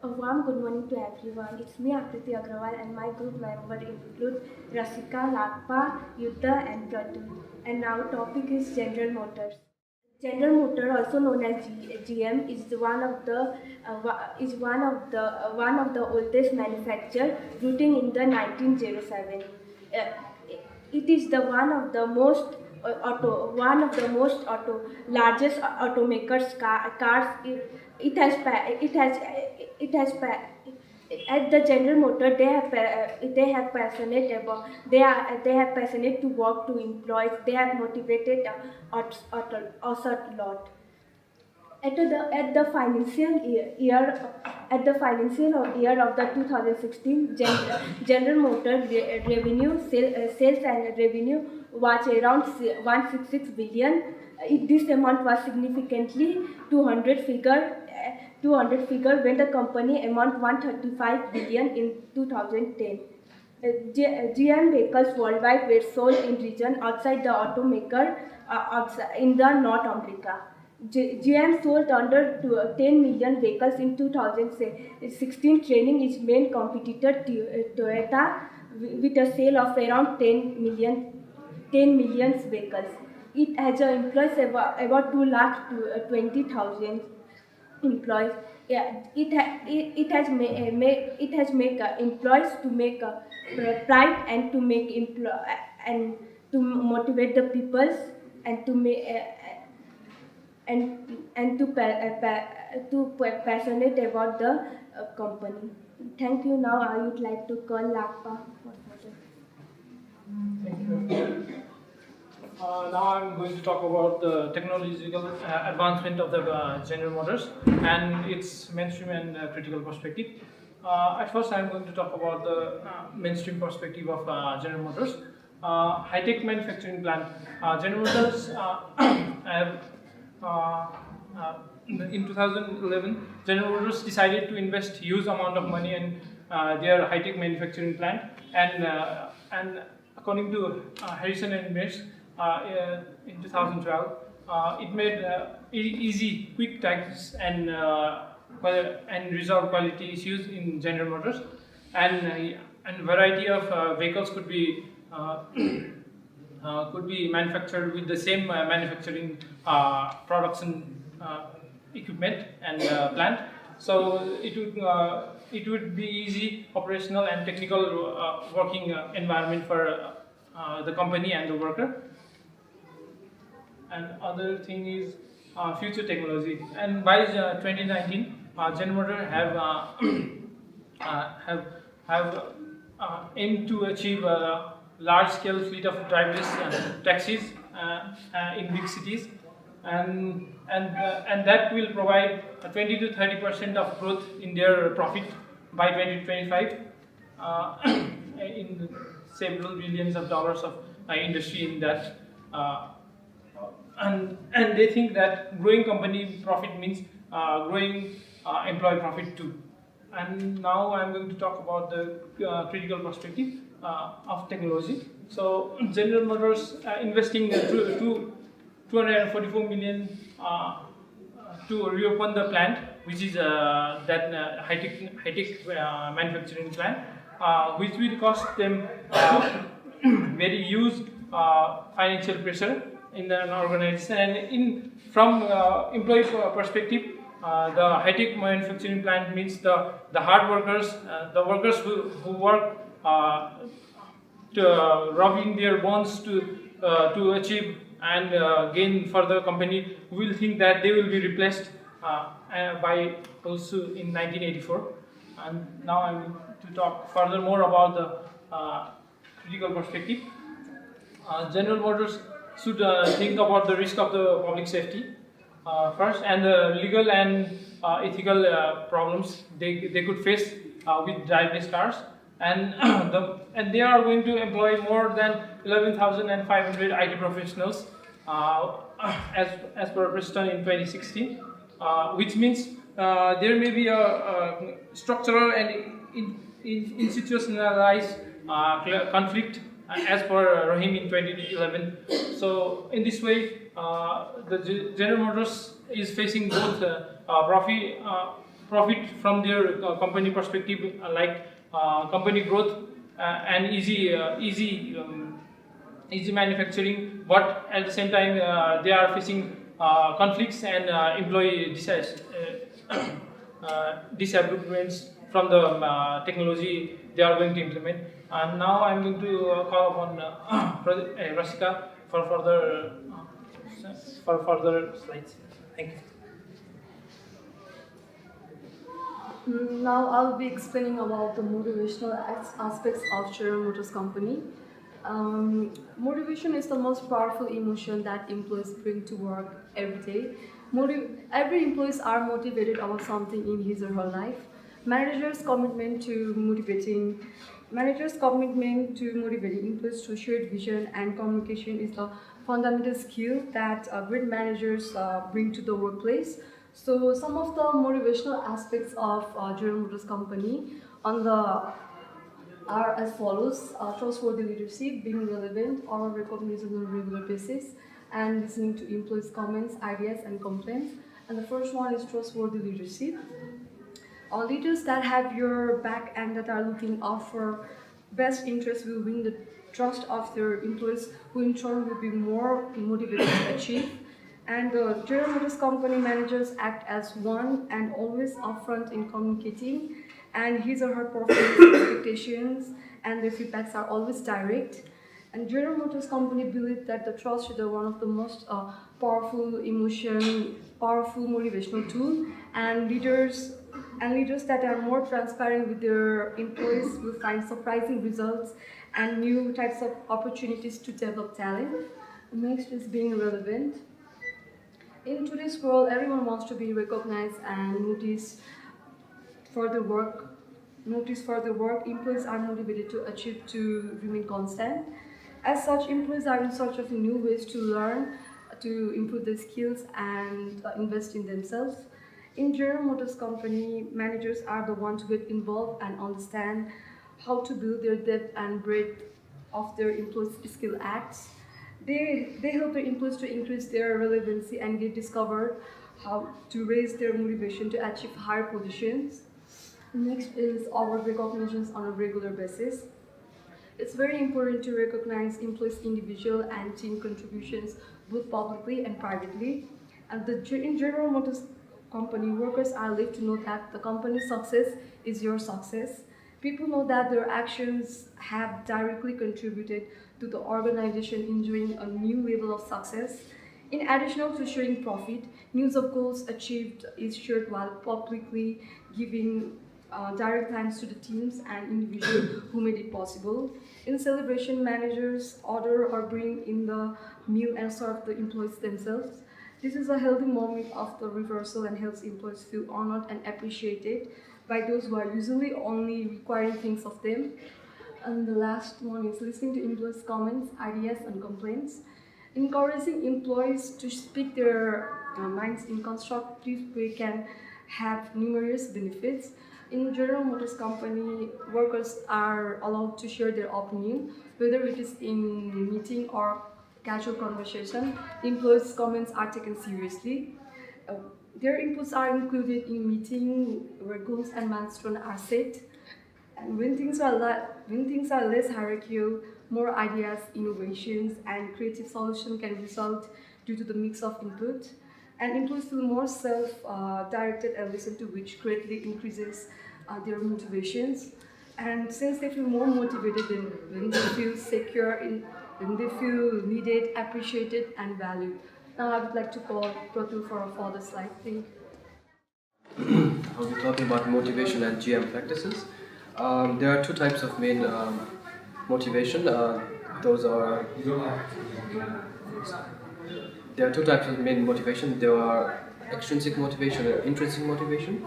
A warm good morning to everyone. It's me, Akriti Agrawal, and my group members include Rasika, Lakpa, Yuddha, and Pratu. And our topic is General Motors. General Motor, also known as GM, is one of the oldest manufacturer, rooting in the 1907. Uh, it is the one of the most largest automakers cars. At the General Motor, they have passionate to work to employees. They have motivated us a lot. At the financial year of the 2016, General Motor sales and revenue was around 166 billion. This amount was significantly 200 figure when the company amount 135 billion in 2010. GM vehicles worldwide were sold in region outside the automaker in the North America. GM sold under 10 million vehicles in 2016, trailing its main competitor Toyota with a sale of around 10 million vehicles. It has employs about 2 lakh to 20,000 employees. Yeah, it has make employees to make pride and to make and to motivate the peoples and to make passionate about the company. Thank you. Now I would like to call Lakpa for further. Thank you. Now I'm going to talk about the technological advancement of the General Motors and its mainstream and critical perspective. At first, I'm going to talk about the mainstream perspective of General Motors. High-tech manufacturing plant. General Motors have in 2011, General Motors decided to invest huge amount of money in their high-tech manufacturing plant, and according to Harrison and Mears, in 2012, it made easy, quick tasks and resolve quality issues in General Motors, and variety of vehicles could be manufactured with the same manufacturing production equipment and plant. So it would be easy operational and technical working environment for the company and the worker. And other thing is future technology. And by 2019, General Motors have aimed to achieve a large-scale fleet of driverless taxis in big cities, and that will provide 20 to 30% of growth in their profit by 2025 in several billions of dollars of industry in that. And they think that growing company profit means growing employee profit too. And now I'm going to talk about the critical perspective of technology. So General Motors investing 244 million to reopen the plant, which is that high-tech manufacturing plant, which will cost them very huge financial pressure in an organization. And from employee perspective, the high-tech manufacturing plant means the hard workers, the workers who work rubbing their bones to achieve and gain for the company, will think that they will be replaced by also in 1984. And now I'm going to talk further more about the critical perspective. General Motors should think about the risk of the public safety first, and the legal and ethical problems they could face with driverless cars, and and they are going to employ more than 11,500 IT professionals as per Preston in 2016, which means there may be a structural and institutionalized conflict as per Rahim in 2011. So in this way, the General Motors is facing both profit from their company perspective, like company growth and easy manufacturing, but at the same time they are facing conflicts and employee disagreements from the technology they are going to implement. And now I'm going to call upon Rasika for further slides. Thank you. Now I'll be explaining about the motivational aspects of General Motors Company. Motivation is the most powerful emotion that employees bring to work every day. Every employees are motivated about something in his or her life. Managers' commitment to motivating employees through shared vision and communication is the fundamental skill that great managers bring to the workplace. So some of the motivational aspects of General Motors Company on the are as follows: trustworthy leadership, being relevant or recognized on a regular basis, and listening to employees' comments, ideas, and complaints. And the first one is trustworthy leadership. Leaders that have your back and that are looking out for best interests will win the trust of their employees, who in turn will be more motivated to achieve. And the General Motors Company managers act as one and always upfront in communicating, and his or her performance expectations and their feedbacks are always direct. And General Motors Company believe that the trust is one of the most powerful motivational tool, and leaders that are more transparent with their employees will find surprising results and new types of opportunities to develop talent. Next is being relevant. In today's world, everyone wants to be recognized and noticed for their work. Employees are motivated to remain constant. As such, employees are in search of new ways to learn, to improve their skills, and invest in themselves. In General Motors Company, managers are the ones who get involved and understand how to build their depth and breadth of their employees' skill acts. They help their employees to increase their relevancy and get discovered how to raise their motivation to achieve higher positions. Next is award recognitions on a regular basis. It's very important to recognize employees' individual and team contributions both publicly and privately. In General Motors Company, workers are left to know that the company's success is your success. People know that their actions have directly contributed to the organization enjoying a new level of success. In addition to sharing profit, news of goals achieved is shared while publicly giving direct thanks to the teams and individuals who made it possible. In celebration, managers order or bring in the meal and serve the employees themselves. This is a healthy moment of the reversal and helps employees feel honored and appreciated by those who are usually only requiring things of them. And the last one is listening to employees' comments, ideas, and complaints. Encouraging employees to speak their minds in constructive way can have numerous benefits. In General Motors Company, workers are allowed to share their opinion, whether it is in meeting or casual conversation. Employees' comments are taken seriously. Their inputs are included in meeting where goals and milestones are set. And when things are less hierarchical, more ideas, innovations, and creative solutions can result due to the mix of input. And employees feel more self-directed and listened to, which greatly increases their motivations. And since they feel more motivated, then they feel secure, then they feel needed, appreciated, and valued. Now I would like to call Pratul for a further slide. Thank you. I'll be talking about motivation and GM practices. There are two types of main motivation. There are two types of main motivation. There are extrinsic motivation and intrinsic motivation.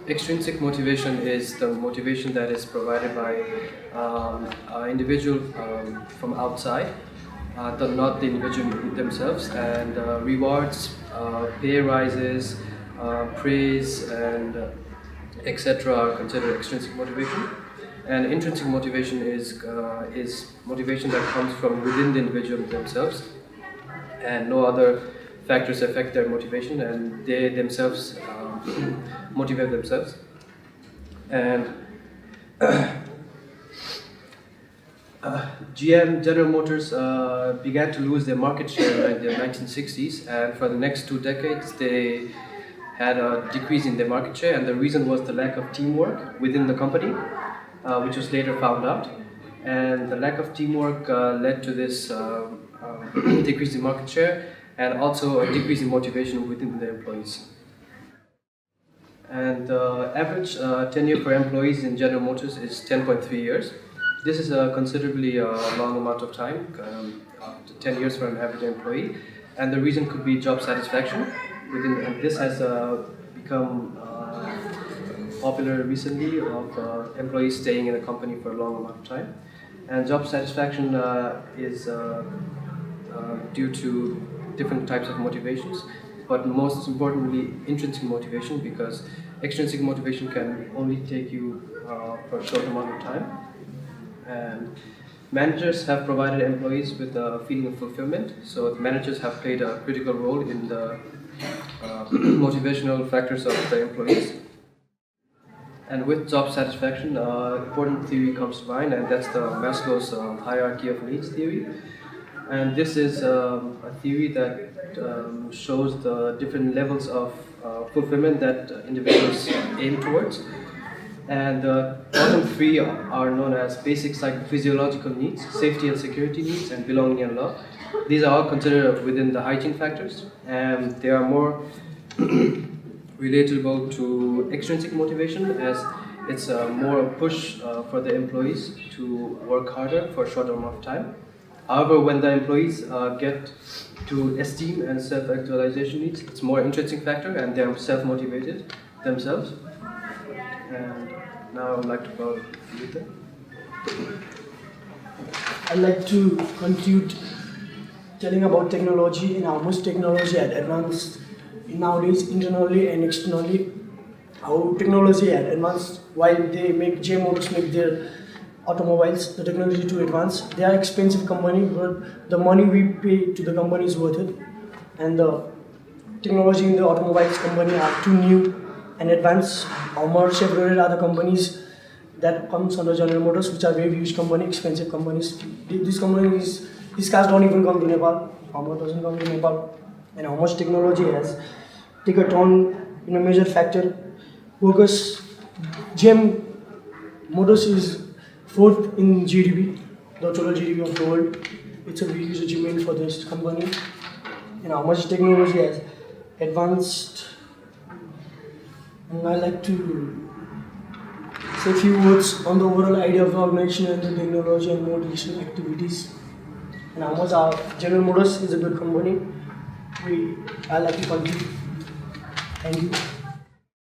Extrinsic motivation is the motivation that is provided by an individual from outside, not the individual themselves, and rewards, pay rises, praise, and etc. are considered extrinsic motivation. And intrinsic motivation is motivation that comes from within the individual themselves, and no other factors affect their motivation, and they themselves motivate themselves. And General Motors began to lose their market share in the 1960s, and for the next 2 decades they had a decrease in their market share, and the reason was the lack of teamwork within the company, which was later found out. And the lack of teamwork led to this decrease in market share, and also a decrease in motivation within the employees. And the average tenure for employees in General Motors is 10.3 years. This is a considerably long amount of time, 10 years for an average employee, and the reason could be job satisfaction. And this has become popular recently, of employees staying in a company for a long amount of time. And job satisfaction is due to different types of motivations, but most importantly intrinsic motivation, because extrinsic motivation can only take you for a short amount of time. And managers have provided employees with a feeling of fulfillment, so the managers have played a critical role in the motivational factors of the employees. And with job satisfaction, important theory comes to mind, and that's the Maslow's hierarchy of needs theory. And this is a theory that shows the different levels of fulfillment that individuals aim towards. And the bottom 3 are known as basic psychophysiological needs, safety and security needs, and belonging and love. These are all considered within the hygiene factors, and they are more relatable to extrinsic motivation, as it's more a push for the employees to work harder for a shorter amount of time. However, when the employees get to esteem and self-actualization needs, it's more intrinsic factor, and they are self-motivated themselves. And now I would like to call Luther. I'd like to conclude telling about technology and how much technology had advanced nowadays, internally and externally. How technology had advanced while GM Motors make their automobiles, the technology too advanced. They are expensive company, but the money we pay to the company is worth it. And the technology in the automobiles company are too new and advanced. Hummer, Chevrolet are the companies that comes under General Motors, which are very huge company, expensive companies. These companies, these cars don't even come to Nepal. Hummer doesn't come to Nepal. And how much technology has taken a turn in a major factor. Focus, GM Motors is 4th in GDP, the total GDP of the world. It's a very huge achievement for this company. And how much technology has advanced. And I like to say a few words on the overall idea of the organization and the technology and motivation activities. And how much our General Motors is a good company. I like to continue. Thank you.